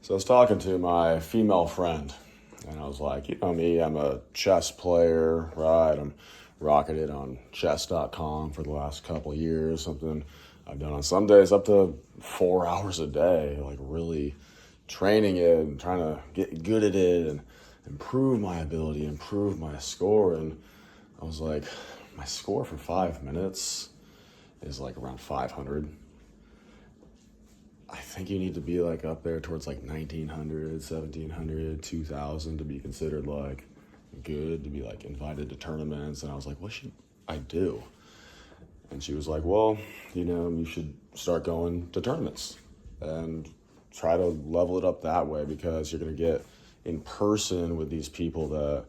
So I was talking to my female friend, and I was like, you know me, I'm a chess player, right? I'm rocketed on chess.com for the last couple of years, something I've done on some days up to 4 hours a day, like really training it and trying to get good at it and improve my ability, improve my score. And I was like, my score for 5 minutes is like around 500. I think you need to be like up there towards like 1900, 1700, 2000 to be considered like good, to be like invited to tournaments. And I was like, what should I do? And she was like, well, you should start going to tournaments and try to level it up that way, because you're going to get in person with these people that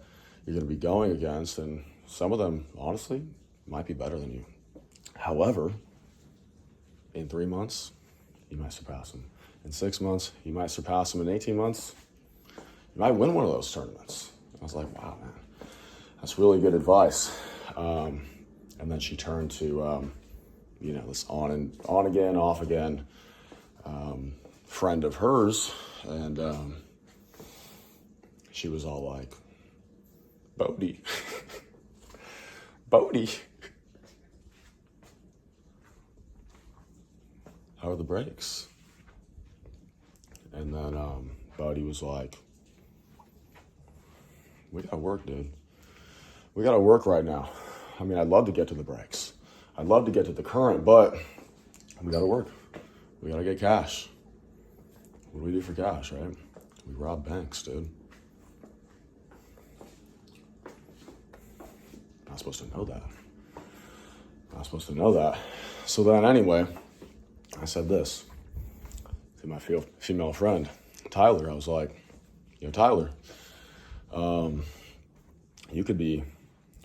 you're going to be going against. And some of them, honestly, might be better than you. However, in 3 months, you might surpass them. In 6 months, you might surpass them. In 18 months, you might win one of those tournaments. I was like, wow, man, that's really good advice. And then she turned to, this on again, off again friend of hers. And she was all like, Bodie, Bodie, how are the breaks? And then Bodie was like, we gotta work, dude. We gotta work right now. I mean, I'd love to get to the breaks. I'd love to get to the current, but we gotta work. We gotta get cash. What do we do for cash, right? We rob banks, dude. Not supposed to know that. Not supposed to know that. So then anyway, I said this to my female friend, Tyler. I was like, Tyler, you could be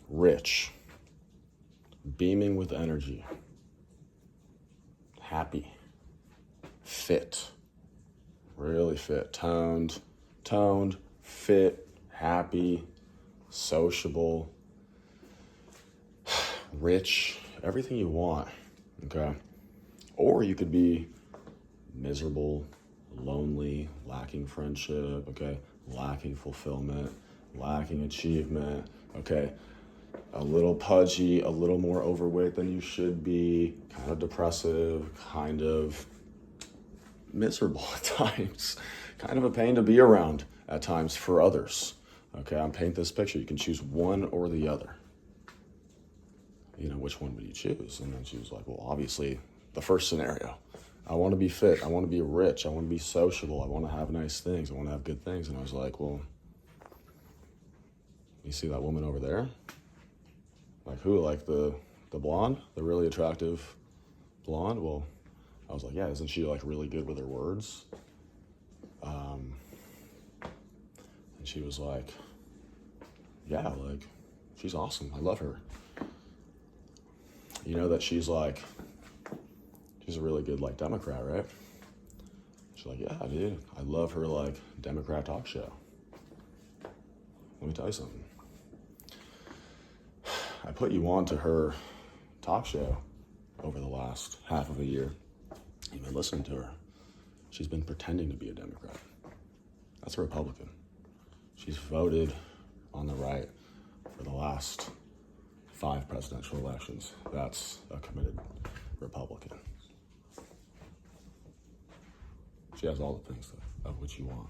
rich, beaming with energy, happy, fit, really fit, toned, fit, happy, sociable, rich, everything you want, okay? Or you could be miserable, lonely, lacking friendship, okay? Lacking fulfillment, lacking achievement, okay? A little pudgy, a little more overweight than you should be, kind of depressive, kind of miserable at times, kind of a pain to be around at times for others, okay? I'm painting this picture. You can choose one or the other. Which one would you choose? And then she was like, well, obviously, the first scenario. I want to be fit. I want to be rich. I want to be sociable. I want to have nice things. I want to have good things. And I was like, well, you see that woman over there? Like who? Like the blonde? The really attractive blonde? Well, I was like, yeah, isn't she like really good with her words? And she was like, yeah, like she's awesome. I love her. You know that she's a really good like Democrat, right? She's like, yeah, dude, I love her like Democrat talk show. Let me tell you something. I put you on to her talk show over the last half of a year. You've been listening to her. She's been pretending to be a Democrat. That's a Republican. She's voted on the right for the last 5 presidential elections. That's a committed Republican. She has all the things of which you want.